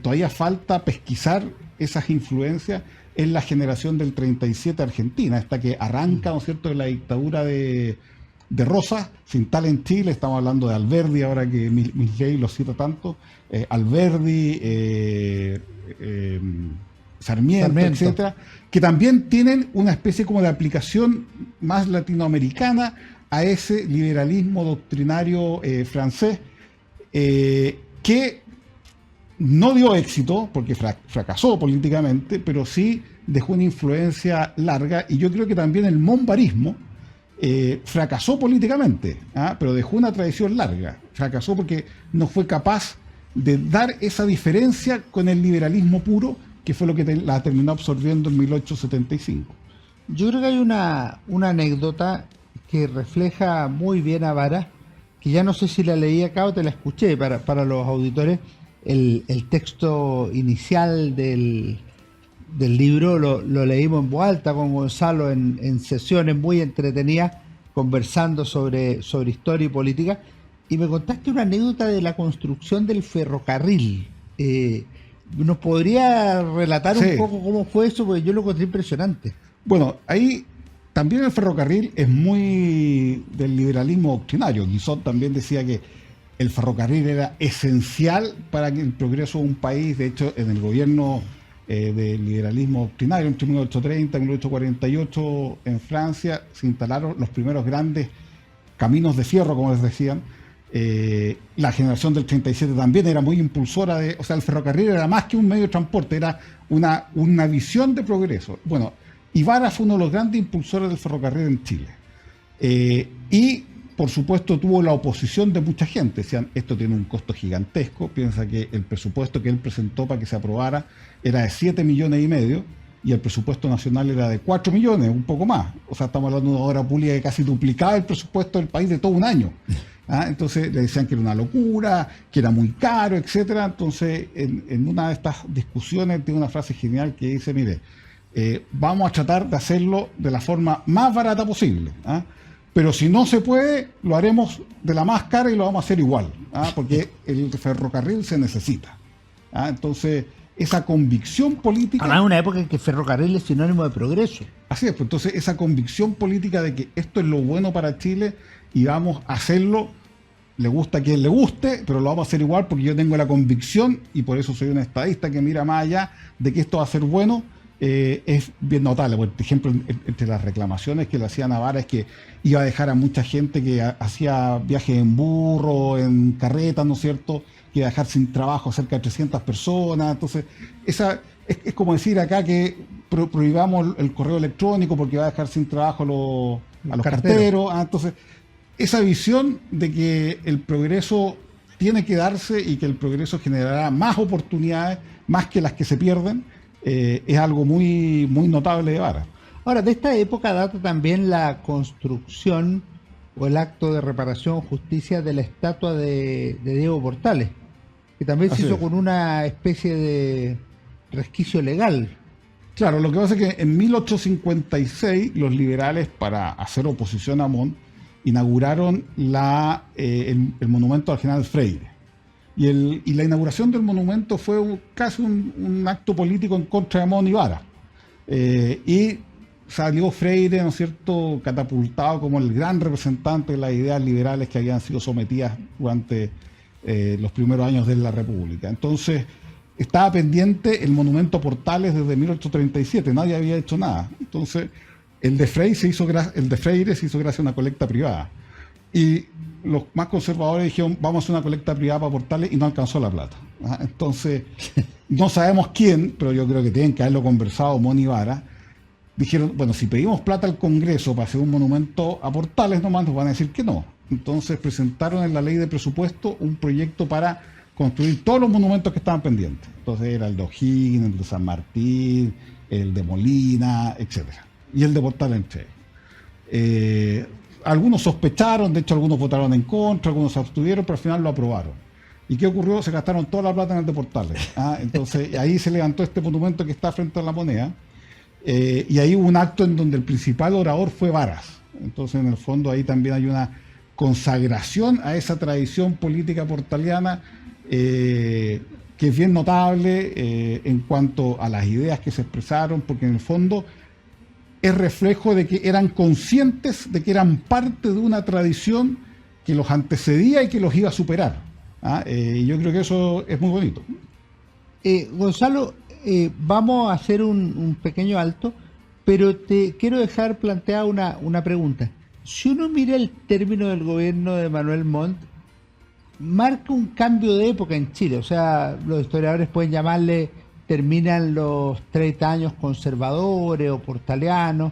Speaker 2: todavía falta pesquisar esas influencias en la generación del 37 argentina, esta que arranca, ¿no es cierto?, de la dictadura de Rosas, se instala en Chile. Estamos hablando de Alberdi, ahora que Milei lo cita tanto, Alberdi, Sarmiento, etcétera, que también tienen una especie como de aplicación más latinoamericana a ese liberalismo doctrinario francés, que no dio éxito, porque fracasó políticamente, pero sí dejó una influencia larga, y yo creo que también el monbarismo fracasó políticamente, pero dejó una tradición larga. Fracasó porque no fue capaz de dar esa diferencia con el liberalismo puro, que fue lo que la terminó absorbiendo en 1875.
Speaker 1: Yo creo que hay una anécdota que refleja muy bien a Varas, que ya no sé si la leí acá o te la escuché para los auditores. El texto inicial del libro lo leímos en voz alta con Gonzalo en sesiones muy entretenidas, conversando sobre historia y política, y me contaste una anécdota de la construcción del ferrocarril. ¿Nos podría relatar un poco cómo fue eso? Porque yo lo encontré impresionante.
Speaker 2: Bueno, ahí también el ferrocarril es muy del liberalismo doctrinario. Guizot también decía que el ferrocarril era esencial para el progreso de un país. De hecho, en el gobierno del liberalismo doctrinario, entre 1830 y 1848, en Francia, se instalaron los primeros grandes caminos de fierro, como les decían. La generación del 37 también era muy impulsora o sea, el ferrocarril era más que un medio de transporte, era una visión de progreso. Bueno, Vara fue uno de los grandes impulsores del ferrocarril en Chile. Y por supuesto tuvo la oposición de mucha gente. Decían, esto tiene un costo gigantesco. Piensa que el presupuesto que él presentó para que se aprobara era de 7,5 millones y el presupuesto nacional era de 4 millones, un poco más. O sea, estamos hablando de una obra pública que casi duplicaba el presupuesto del país de todo un año. Entonces le decían que era una locura, que era muy caro, etcétera. Entonces, en una de estas discusiones tiene una frase genial que dice, mire, vamos a tratar de hacerlo de la forma más barata posible, pero si no se puede, lo haremos de la más cara y lo vamos a hacer igual, porque el ferrocarril se necesita. Entonces, esa convicción política...
Speaker 1: Además, una época en que el ferrocarril es sinónimo de progreso.
Speaker 2: Así es, pues entonces esa convicción política de que esto es lo bueno para Chile y vamos a hacerlo, le gusta a quien le guste, pero lo vamos a hacer igual porque yo tengo la convicción, y por eso soy un estadista que mira más allá de que esto va a ser bueno. Es bien notable. Por ejemplo, entre las reclamaciones que le hacían a Vara es que iba a dejar a mucha gente que hacía viajes en burro, en carreta, ¿no es cierto?, que iba a dejar sin trabajo a cerca de 300 personas. Entonces, esa es como decir acá que prohibamos el correo electrónico porque va a dejar sin trabajo a los carteros. Entonces, esa visión de que el progreso tiene que darse y que el progreso generará más oportunidades, más que las que se pierden, es algo muy, muy notable de Vara.
Speaker 1: Ahora, de esta época data también la construcción o el acto de reparación justicia de la estatua de Diego Portales, que también se hizo con una especie de resquicio legal.
Speaker 2: Claro, lo que pasa es que en 1856 los liberales, para hacer oposición a Montt, inauguraron el monumento al general Freire. Y la inauguración del monumento fue casi un acto político en contra de Montt y Vara. Y salió Freire, ¿no es cierto?, catapultado como el gran representante de las ideas liberales que habían sido sometidas durante los primeros años de la República. Entonces, estaba pendiente el monumento a Portales desde 1837, nadie había hecho nada. Entonces, el de Freire se hizo gracias a una colecta privada. Y los más conservadores dijeron, vamos a hacer una colecta privada para Portales, y no alcanzó la plata. Entonces, no sabemos quién, pero yo creo que tienen que haberlo conversado Montt y Vara. Dijeron, bueno, si pedimos plata al Congreso para hacer un monumento a Portales nomás, nos van a decir que no. Entonces presentaron en la ley de presupuesto un proyecto para construir todos los monumentos que estaban pendientes. Entonces era el de O'Higgins, el de San Martín, el de Molina, etc. Y el de Portales entre algunos sospecharon, de hecho algunos votaron en contra, algunos se abstuvieron, pero al final lo aprobaron. ¿Y qué ocurrió? Se gastaron toda la plata en el de Portales. Entonces ahí se levantó este monumento que está frente a la Moneda. Y ahí hubo un acto en donde el principal orador fue Varas. Entonces, en el fondo, ahí también hay una consagración a esa tradición política portaliana que es bien notable en cuanto a las ideas que se expresaron, porque en el fondo es reflejo de que eran conscientes de que eran parte de una tradición que los antecedía y que los iba a superar. Y yo creo que eso es muy bonito.
Speaker 1: Gonzalo, vamos a hacer un pequeño alto, pero te quiero dejar planteada una pregunta. Si uno mira el término del gobierno de Manuel Montt, marca un cambio de época en Chile. O sea, los historiadores pueden llamarle, terminan los 30 años conservadores o portalianos,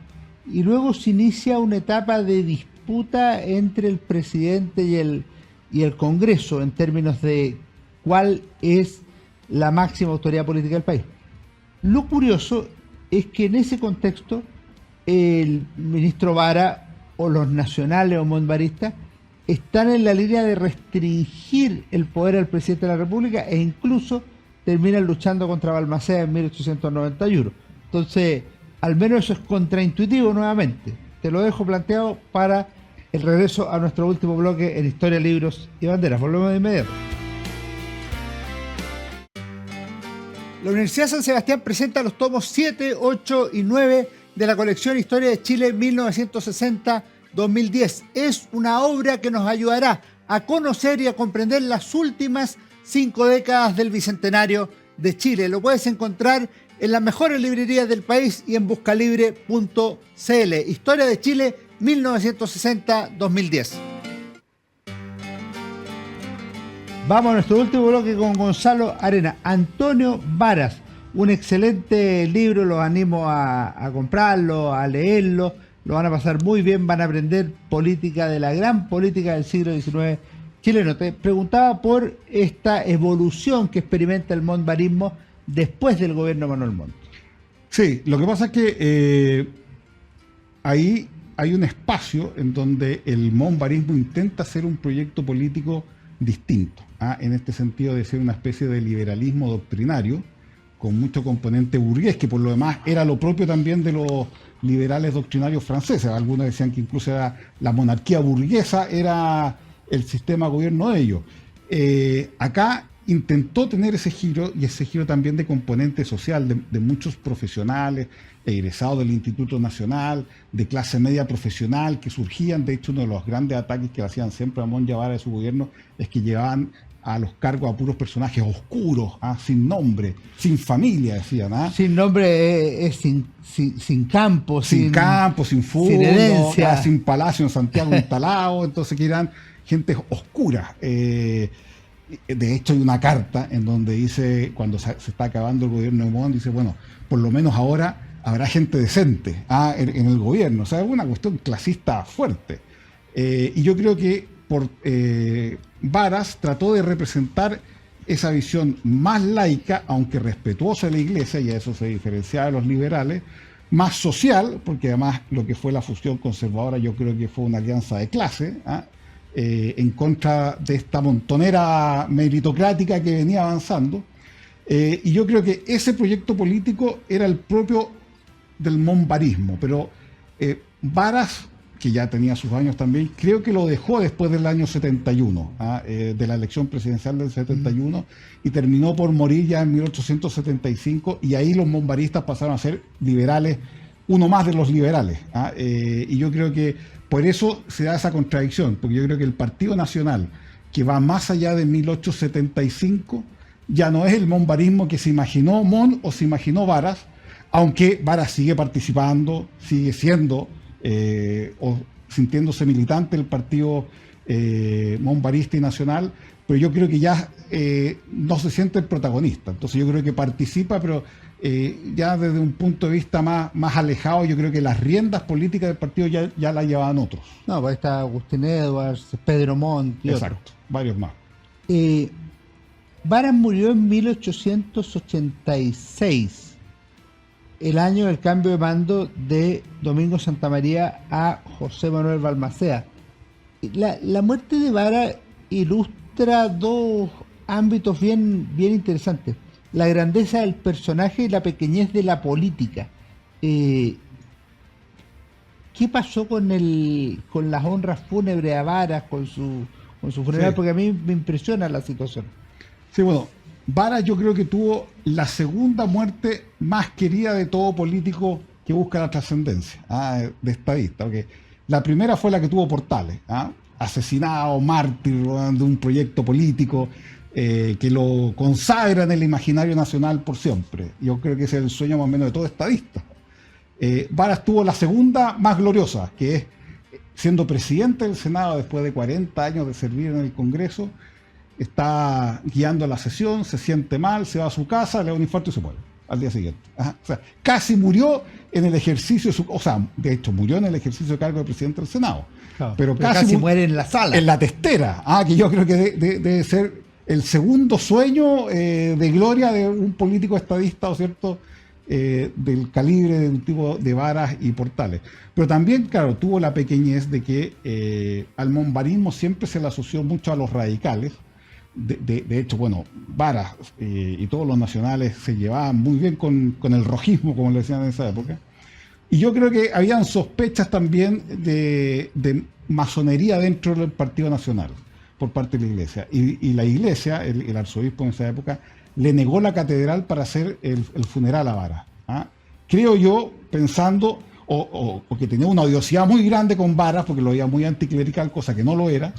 Speaker 1: y luego se inicia una etapa de disputa entre el presidente y el Congreso en términos de cuál es la máxima autoridad política del país. Lo curioso es que en ese contexto el ministro Vara o los nacionales o montvaristas están en la línea de restringir el poder al presidente de la República e incluso terminan luchando contra Balmaceda en 1891. Entonces, al menos eso es contraintuitivo nuevamente. Te lo dejo planteado para el regreso a nuestro último bloque en Historia, Libros y Banderas. Volvemos de inmediato. La Universidad San Sebastián presenta los tomos 7, 8 y 9 de la colección Historia de Chile 1960-2010. Es una obra que nos ayudará a conocer y a comprender las últimas 5 décadas del Bicentenario de Chile. Lo puedes encontrar en las mejores librerías del país y en buscalibre.cl. Historia de Chile 1960-2010. Vamos a nuestro último bloque con Gonzalo Arena. Antonio Varas, un excelente libro, los animo a comprarlo, a leerlo, lo van a pasar muy bien, van a aprender política de la gran política del siglo XIX chileno. Te preguntaba por esta evolución que experimenta el montvarismo después del gobierno de Manuel Montt.
Speaker 2: Sí, lo que pasa es que ahí hay un espacio en donde el montvarismo intenta hacer un proyecto político distinto, en este sentido de ser una especie de liberalismo doctrinario con mucho componente burgués, que por lo demás era lo propio también de los liberales doctrinarios franceses. Algunos decían que incluso era la monarquía burguesa, era el sistema de gobierno de ellos. Acá intentó tener ese giro, y ese giro también de componente social, de muchos profesionales egresados del Instituto Nacional, de clase media profesional, que surgían. De hecho, uno de los grandes ataques que hacían siempre a Montt y a Vara de su gobierno es que llevaban a los cargos a puros personajes oscuros, sin nombre, sin familia, decían.
Speaker 1: Sin nombre es sin campo,
Speaker 2: sin campo, sin fútbol,
Speaker 1: sin herencia,
Speaker 2: sin palacio en Santiago instalado, entonces que eran gente oscura. De hecho, hay una carta en donde dice, cuando se está acabando el gobierno de Montt, dice, bueno, por lo menos ahora habrá gente decente en el gobierno. O sea, es una cuestión clasista fuerte. Y yo creo que Varas trató de representar esa visión más laica, aunque respetuosa de la Iglesia, y a eso se diferenciaba de los liberales, más social, porque además lo que fue la fusión conservadora yo creo que fue una alianza de clase, en contra de esta montonera meritocrática que venía avanzando. Y yo creo que ese proyecto político era el propio del monbarismo, pero Varas, que ya tenía sus años también, creo que lo dejó después del año 71, de la elección presidencial del 71, y terminó por morir ya en 1875, y ahí los monbaristas pasaron a ser liberales, uno más de los liberales. Y yo creo que por eso se da esa contradicción, porque yo creo que el Partido Nacional, que va más allá de 1875, ya no es el monbarismo que se imaginó Mon o se imaginó Varas, aunque Varas sigue participando, sigue siendo o sintiéndose militante del partido monbarista y nacional, pero yo creo que ya no se siente el protagonista. Entonces yo creo que participa, pero ya desde un punto de vista más alejado. Yo creo que las riendas políticas del partido ya las llevaban otros.
Speaker 1: No, pues está Agustín Edwards, Pedro Montt y
Speaker 2: Exacto,
Speaker 1: otros.
Speaker 2: Varios más.
Speaker 1: Varas murió en 1886, el año del cambio de mando de Domingo Santamaría a José Manuel Balmaceda. La muerte de Varas ilustra dos ámbitos bien interesantes: la grandeza del personaje y la pequeñez de la política. ¿Qué pasó con las honras fúnebres a Varas, con su funeral? Sí. Porque a mí me impresiona la situación.
Speaker 2: Sí, bueno, Varas yo creo que tuvo la segunda muerte más querida de todo político que busca la trascendencia, de estadista. Porque la primera fue la que tuvo Portales, asesinado, mártir de un proyecto político que lo consagra en el imaginario nacional por siempre. Yo creo que ese es el sueño más o menos de todo estadista. Varas tuvo la segunda más gloriosa, que es siendo presidente del Senado después de 40 años de servir en el Congreso. Está guiando la sesión, se siente mal, se va a su casa, le da un infarto y se muere al día siguiente. O sea, casi murió en el ejercicio, de hecho murió en el ejercicio de cargo de presidente del Senado.
Speaker 1: Claro, pero casi muere en la sala.
Speaker 2: En la testera, que yo creo que debe ser el segundo sueño de gloria de un político estadista, ¿o cierto?, del calibre de un tipo de Varas y Portales. Pero también, claro, tuvo la pequeñez de que al monbarismo siempre se le asoció mucho a los radicales. De hecho, bueno, Varas y todos los nacionales se llevaban muy bien con el rojismo, como le decían en esa época. Y yo creo que habían sospechas también de masonería dentro del Partido Nacional por parte de la Iglesia. Y la Iglesia, el arzobispo en esa época, le negó la catedral para hacer el funeral a Varas. Creo yo, pensando, o que tenía una odiosidad muy grande con Varas, porque lo veía muy anticlerical, cosa que no lo era,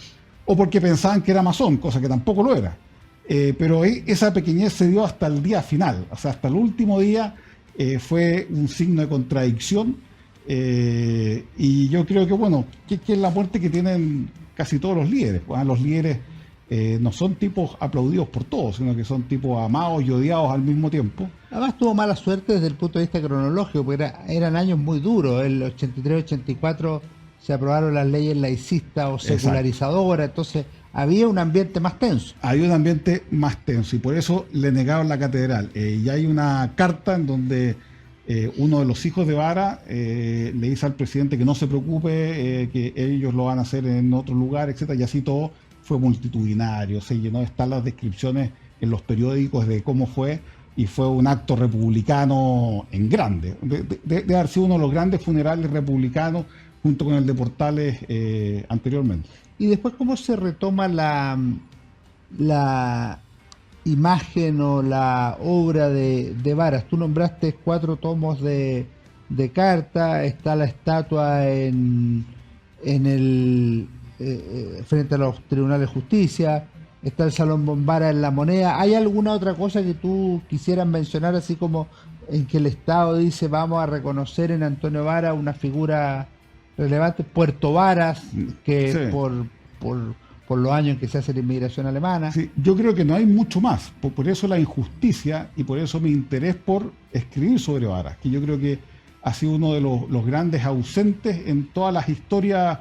Speaker 2: o porque pensaban que era masón, cosa que tampoco lo era. Pero esa pequeñez se dio hasta el día final, o sea, hasta el último día fue un signo de contradicción. Y yo creo que, bueno, que es la muerte que tienen casi todos los líderes. Los líderes no son tipos aplaudidos por todos, sino que son tipos amados y odiados al mismo tiempo.
Speaker 1: Además tuvo mala suerte desde el punto de vista cronológico, porque eran años muy duros. El 83-84 se aprobaron las leyes laicistas o secularizadoras, entonces había un ambiente más tenso.
Speaker 2: Había un ambiente más tenso y por eso le negaron la catedral. Y hay una carta en donde uno de los hijos de Varas le dice al presidente que no se preocupe, que ellos lo van a hacer en otro lugar, etcétera, y así todo fue multitudinario, se llenó, están las descripciones en los periódicos de cómo fue, y fue un acto republicano en grande. De haber sido uno de los grandes funerales republicanos junto con el de Portales anteriormente.
Speaker 1: Y después, ¿cómo se retoma la imagen o la obra de Varas? Tú nombraste 4 tomos de carta, está la estatua en el frente a los tribunales de justicia, está el Salón Bombara en La Moneda. ¿Hay alguna otra cosa que tú quisieras mencionar, así como en que el Estado dice vamos a reconocer en Antonio Varas una figura relevante? Puerto Varas, que sí, por los años en que se hace la inmigración alemana.
Speaker 2: Sí, yo creo que no hay mucho más, por eso la injusticia y por eso mi interés por escribir sobre Varas, que yo creo que ha sido uno de los grandes ausentes en todas las historias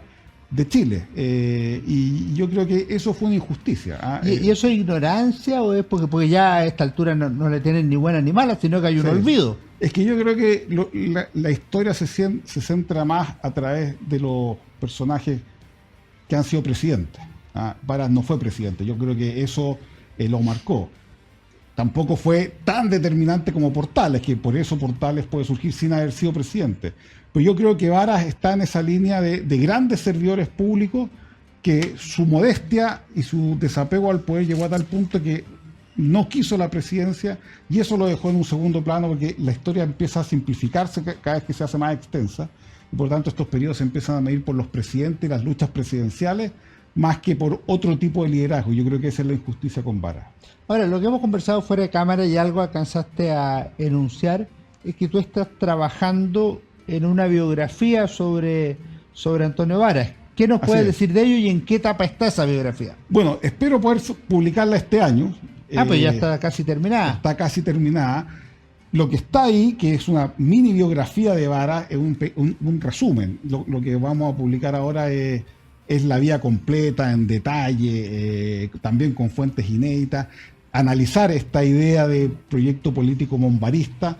Speaker 2: de Chile. Y yo creo que eso fue una injusticia.
Speaker 1: ¿Y eso es ignorancia o es porque ya a esta altura no le tienen ni buena ni mala, sino que hay un olvido?
Speaker 2: Es que yo creo que la historia se centra más a través de los personajes que han sido presidentes. Varas no fue presidente, yo creo que eso lo marcó. Tampoco fue tan determinante como Portales, que por eso Portales puede surgir sin haber sido presidente. Pero yo creo que Varas está en esa línea de grandes servidores públicos que su modestia y su desapego al poder llegó a tal punto que no quiso la presidencia, y eso lo dejó en un segundo plano porque la historia empieza a simplificarse cada vez que se hace más extensa, y por tanto estos periodos se empiezan a medir por los presidentes y las luchas presidenciales más que por otro tipo de liderazgo. Yo creo que esa es la injusticia con Varas.
Speaker 1: Ahora, lo que hemos conversado fuera de cámara y algo alcanzaste a enunciar es que tú estás trabajando en una biografía sobre Antonio Varas. ¿Qué nos puedes decir de ello y en qué etapa está esa biografía?
Speaker 2: Bueno, espero poder publicarla este año.
Speaker 1: Pues ya está casi terminada.
Speaker 2: Está casi terminada. Lo que está ahí, que es una mini biografía de Varas, es un resumen. Lo que vamos a publicar ahora es la vía completa, en detalle, también con fuentes inéditas, analizar esta idea de proyecto político monvarista.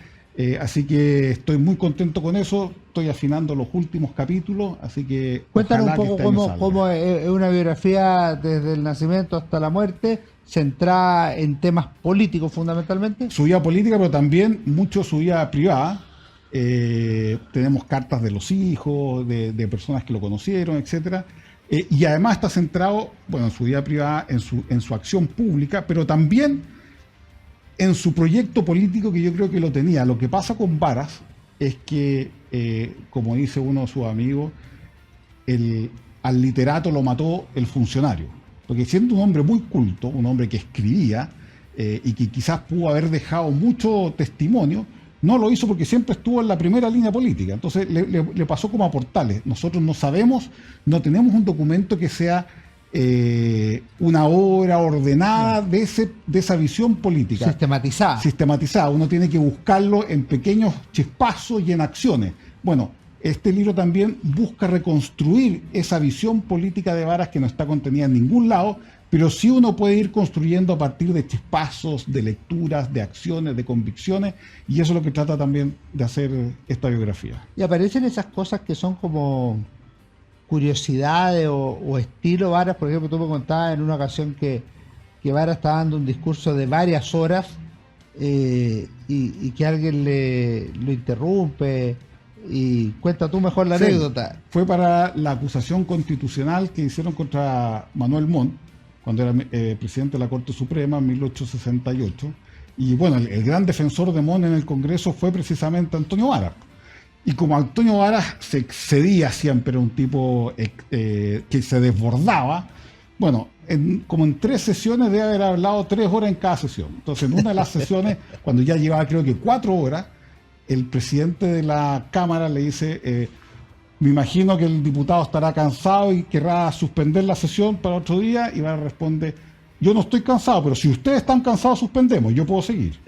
Speaker 2: Así que estoy muy contento con eso, estoy afinando los últimos capítulos, así que
Speaker 1: cuéntanos un poco cómo es una biografía desde el nacimiento hasta la muerte, centrada en temas políticos fundamentalmente.
Speaker 2: Su vida política, pero también mucho su vida privada. Tenemos cartas de los hijos, de personas que lo conocieron, etcétera. Y además está centrado, bueno, en su vida privada, en su acción pública, pero también en su proyecto político, que yo creo que lo tenía. Lo que pasa con Varas es que, como dice uno de sus amigos, al literato lo mató el funcionario. Porque siendo un hombre muy culto, un hombre que escribía y que quizás pudo haber dejado mucho testimonio, no lo hizo porque siempre estuvo en la primera línea política. Entonces le pasó como a Portales. Nosotros no sabemos, no tenemos un documento que sea una obra ordenada de esa visión política. Sistematizada. Uno tiene que buscarlo en pequeños chispazos y en acciones. Bueno, este libro también busca reconstruir esa visión política de Varas que no está contenida en ningún lado, pero sí uno puede ir construyendo a partir de chispazos, de lecturas, de acciones, de convicciones, y eso es lo que trata también de hacer esta biografía.
Speaker 1: Y aparecen esas cosas que son como curiosidades o estilo Varas. Por ejemplo, tú me contabas en una ocasión que Varas estaba dando un discurso de varias horas y que alguien lo interrumpe. Y cuenta tú mejor la anécdota.
Speaker 2: Fue para la acusación constitucional que hicieron contra Manuel Montt, cuando era presidente de la Corte Suprema en 1868. Y bueno, el gran defensor de Montt en el Congreso fue precisamente Antonio Varas. Y como Antonio Varas se excedía siempre, era un tipo que se desbordaba, bueno, como en 3 sesiones debe haber hablado 3 horas en cada sesión. Entonces, en una de las sesiones, cuando ya llevaba creo que 4 horas, el presidente de la Cámara le dice, me imagino que el diputado estará cansado y querrá suspender la sesión para otro día, y Varas responde, yo no estoy cansado, pero si ustedes están cansados, suspendemos, yo puedo seguir.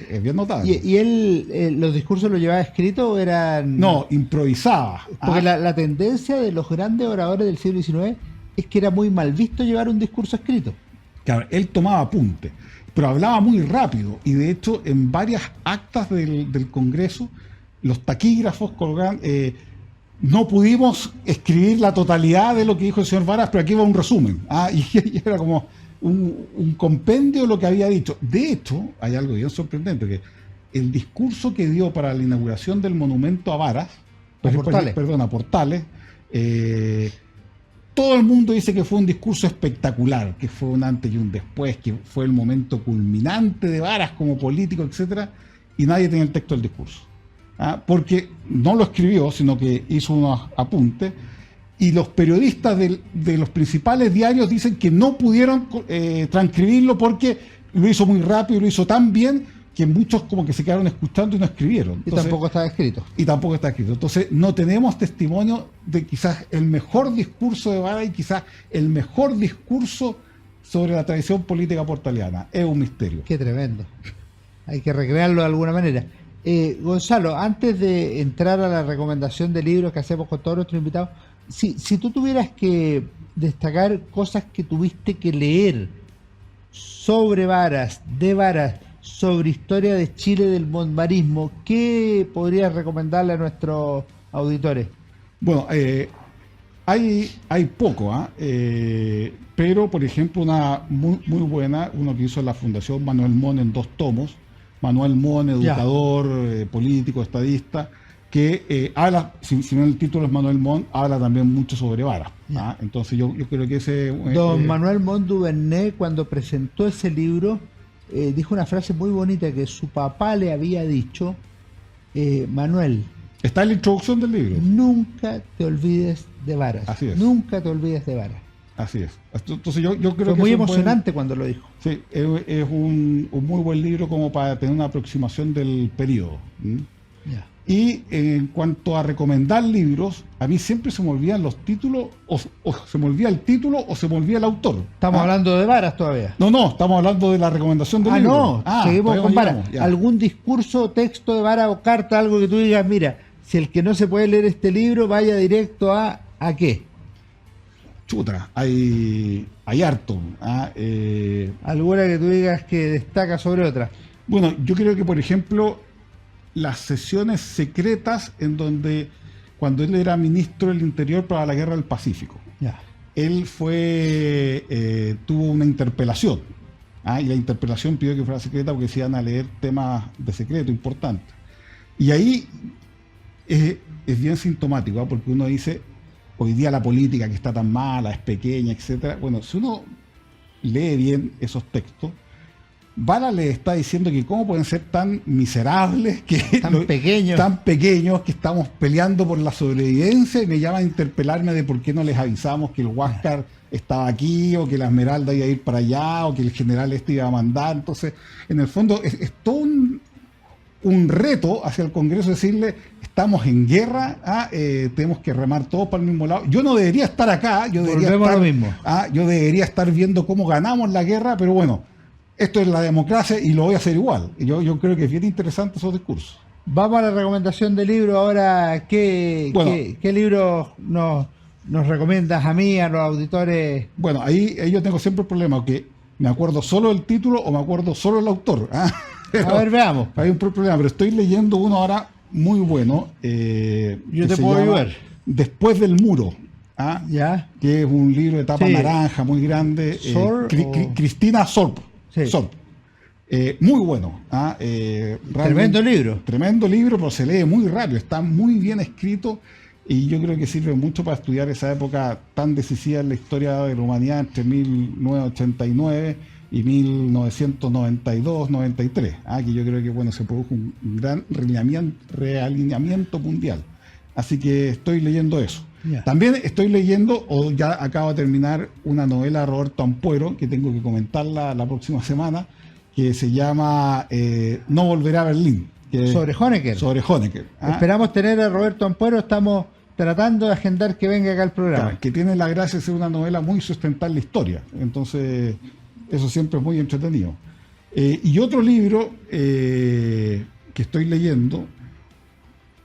Speaker 2: Es bien notable.
Speaker 1: ¿Y él los discursos los llevaba escritos o eran...?
Speaker 2: No, improvisaba.
Speaker 1: Porque la tendencia de los grandes oradores del siglo XIX es que era muy mal visto llevar un discurso escrito.
Speaker 2: Claro, él tomaba apuntes, pero hablaba muy rápido, y de hecho en varias actas del Congreso, los taquígrafos colgaban... no pudimos escribir la totalidad de lo que dijo el señor Varas, pero aquí va un resumen. Y era como un compendio de lo que había dicho. De hecho, hay algo bien sorprendente, que el discurso que dio para la inauguración del monumento a Varas, a Portales, todo el mundo dice que fue un discurso espectacular, que fue un antes y un después, que fue el momento culminante de Varas como político, etcétera, y nadie tenía el texto del discurso. Porque no lo escribió, sino que hizo unos apuntes, y los periodistas de los principales diarios dicen que no pudieron transcribirlo porque lo hizo muy rápido, lo hizo tan bien que muchos como que se quedaron escuchando y no escribieron.
Speaker 1: Entonces, tampoco está escrito.
Speaker 2: Entonces no tenemos testimonio de quizás el mejor discurso de Varas y quizás el mejor discurso sobre la tradición política portaliana. Es un misterio.
Speaker 1: Qué tremendo. Hay que recrearlo de alguna manera. Gonzalo, antes de entrar a la recomendación de libros que hacemos con todos nuestros invitados, si tú tuvieras que destacar cosas que tuviste que leer sobre Varas, de Varas, sobre historia de Chile del monmarismo, ¿qué podrías recomendarle a nuestros auditores?
Speaker 2: Bueno, hay poco, pero por ejemplo una muy buena, uno que hizo la Fundación Manuel Mon en 2 tomos, Manuel Mon, educador, político, estadista, que habla, si bien el título es Manuel Mon, habla también mucho sobre Varas. Entonces yo creo que ese...
Speaker 1: Don Manuel Mon Duvernet, cuando presentó ese libro, dijo una frase muy bonita que su papá le había dicho, Manuel,
Speaker 2: está en la introducción del libro.
Speaker 1: nunca te olvides de Varas.
Speaker 2: Así es.
Speaker 1: Nunca te olvides de Varas.
Speaker 2: Así es. Entonces yo creo
Speaker 1: Fue
Speaker 2: que
Speaker 1: muy
Speaker 2: es un
Speaker 1: emocionante cuando lo dijo.
Speaker 2: Sí, es un muy buen libro como para tener una aproximación del periodo.
Speaker 1: Ya.
Speaker 2: Y en cuanto a recomendar libros, a mí siempre se me olvidan los títulos, o se me olvida el título o se me olvida el autor.
Speaker 1: Estamos hablando de Varas todavía.
Speaker 2: No, estamos hablando de la recomendación del libro.
Speaker 1: Seguimos con Varas.
Speaker 2: Llegamos, ya.
Speaker 1: ¿Algún discurso, texto de Varas o carta, algo que tú digas, mira, si el que no se puede leer este libro, vaya directo ¿a qué?
Speaker 2: Chuta, hay harto.
Speaker 1: Alguna que tú digas que destaca sobre otra.
Speaker 2: Bueno, yo creo que, por ejemplo, las sesiones secretas en donde, cuando él era ministro del Interior para la Guerra del Pacífico,
Speaker 1: Ya.
Speaker 2: él tuvo una interpelación, y la interpelación pidió que fuera secreta porque se iban a leer temas de secreto importantes. Y ahí es bien sintomático, porque uno dice, hoy día la política que está tan mala, es pequeña, etcétera. Bueno, si uno lee bien esos textos, Varas le está diciendo que cómo pueden ser tan miserables,
Speaker 1: Tan
Speaker 2: pequeños, que estamos peleando por la sobrevivencia, y me llaman a interpelarme de por qué no les avisamos que el Huáscar estaba aquí, o que la Esmeralda iba a ir para allá, o que el general iba a mandar. Entonces, en el fondo, es todo un reto hacia el Congreso decirle, estamos en guerra, tenemos que remar todos para el mismo lado. Yo no debería estar acá, yo debería estar viendo cómo ganamos la guerra, pero bueno, esto es la democracia y lo voy a hacer igual. Yo creo que es bien interesante esos discursos.
Speaker 1: Vamos a la recomendación de libro ahora. ¿Qué libro nos recomiendas a mí, a los auditores?
Speaker 2: Bueno, ahí yo tengo siempre el problema, que me acuerdo solo del título o me acuerdo solo del autor.
Speaker 1: A ver, veamos.
Speaker 2: Hay un problema, pero estoy leyendo uno ahora muy bueno.
Speaker 1: Yo te puedo ayudar.
Speaker 2: Después del muro.
Speaker 1: Ya.
Speaker 2: Que es un libro de tapa naranja muy grande. Cristina Sorp.
Speaker 1: Sí.
Speaker 2: Sorp. Muy bueno.
Speaker 1: Tremendo libro.
Speaker 2: Tremendo libro, pero se lee muy rápido. Está muy bien escrito y yo creo que sirve mucho para estudiar esa época tan decisiva en la historia de la humanidad entre 1989 y 1992-93, que yo creo que se produjo un gran realineamiento mundial. Así que estoy leyendo eso.
Speaker 1: Yeah.
Speaker 2: También estoy leyendo, o ya acabo de terminar, una novela de Roberto Ampuero, que tengo que comentarla la próxima semana, que se llama No volverá a Berlín.
Speaker 1: Sobre Honecker.
Speaker 2: Sobre Honecker.
Speaker 1: Esperamos tener a Roberto Ampuero, estamos tratando de agendar que venga acá al programa.
Speaker 2: Claro, que tiene la gracia de ser una novela muy sustentar la historia. Entonces, eso siempre es muy entretenido. Y otro libro que estoy leyendo,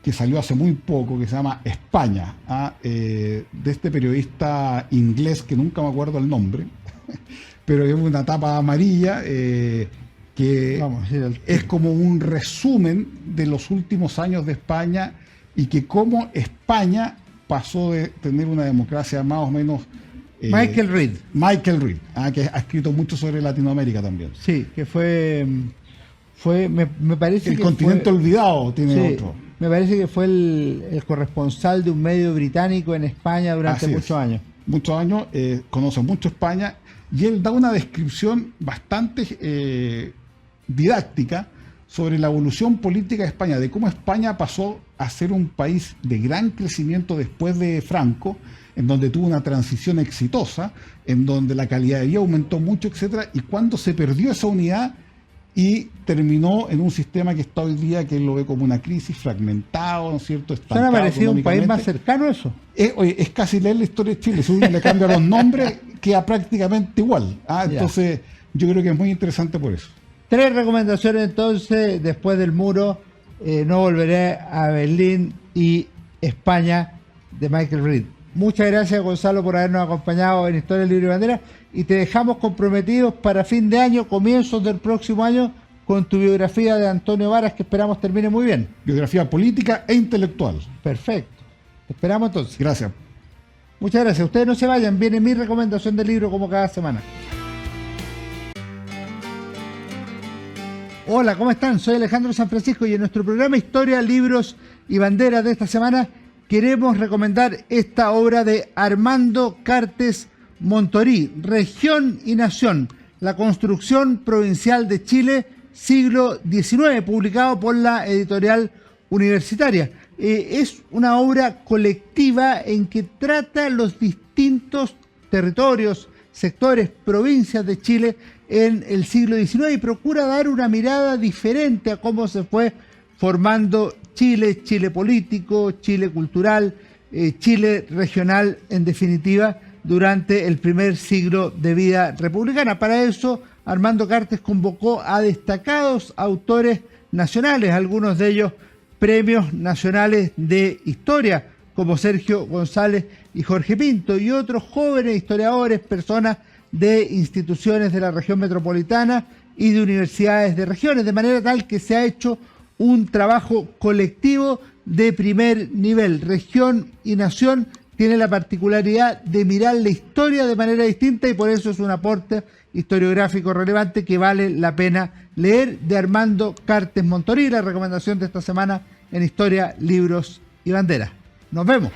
Speaker 2: que salió hace muy poco, que se llama España, de este periodista inglés que nunca me acuerdo el nombre, pero es una tapa amarilla que es como un resumen de los últimos años de España y que cómo España pasó de tener una democracia más o menos...
Speaker 1: Michael Reed,
Speaker 2: que ha escrito mucho sobre Latinoamérica también.
Speaker 1: Sí, que me parece
Speaker 2: el
Speaker 1: que
Speaker 2: continente olvidado tiene otro.
Speaker 1: Me parece que fue el corresponsal de un medio británico en España durante muchos años.
Speaker 2: Muchos años, conoce mucho España, y él da una descripción bastante didáctica sobre la evolución política de España, de cómo España pasó a ser un país de gran crecimiento después de Franco, en donde tuvo una transición exitosa, en donde la calidad de vida aumentó mucho, etcétera, y cuando se perdió esa unidad y terminó en un sistema que está hoy día, que él lo ve como una crisis, fragmentado, ¿no es cierto?
Speaker 1: ¿Suena parecido a un país más cercano a eso?
Speaker 2: Es casi leer la historia de Chile, si uno le cambia los nombres, queda prácticamente igual. Entonces, yo creo que es muy interesante por eso.
Speaker 1: 3 recomendaciones entonces, después del muro, No volveré a Berlín y España, de Michael Reed. Muchas gracias, Gonzalo, por habernos acompañado en Historia, Libro y Bandera, y te dejamos comprometidos para fin de año, comienzos del próximo año, con tu biografía de Antonio Varas, que esperamos termine muy bien.
Speaker 2: Biografía política e intelectual.
Speaker 1: Perfecto. Te esperamos entonces.
Speaker 2: Gracias.
Speaker 1: Muchas gracias. Ustedes no se vayan, viene mi recomendación de libro como cada semana. Hola, ¿cómo están? Soy Alejandro San Francisco y en nuestro programa Historia, Libros y Banderas de esta semana queremos recomendar esta obra de Armando Cartes Montorí, Región y Nación, la construcción provincial de Chile, siglo XIX, publicado por la editorial Universitaria. Es una obra colectiva en que trata los distintos territorios, sectores, provincias de Chile en el siglo XIX y procura dar una mirada diferente a cómo se fue formando Chile, Chile político, Chile cultural, Chile regional, en definitiva, durante el primer siglo de vida republicana. Para eso, Armando Cartes convocó a destacados autores nacionales, algunos de ellos premios nacionales de historia, como Sergio González y Jorge Pinto, y otros jóvenes historiadores, personas de instituciones de la región metropolitana y de universidades de regiones, de manera tal que se ha hecho un trabajo colectivo de primer nivel. Región y Nación tiene la particularidad de mirar la historia de manera distinta y por eso es un aporte historiográfico relevante que vale la pena leer, de Armando Cartes Montorí, la recomendación de esta semana en Historia, Libros y Banderas. Nos vemos.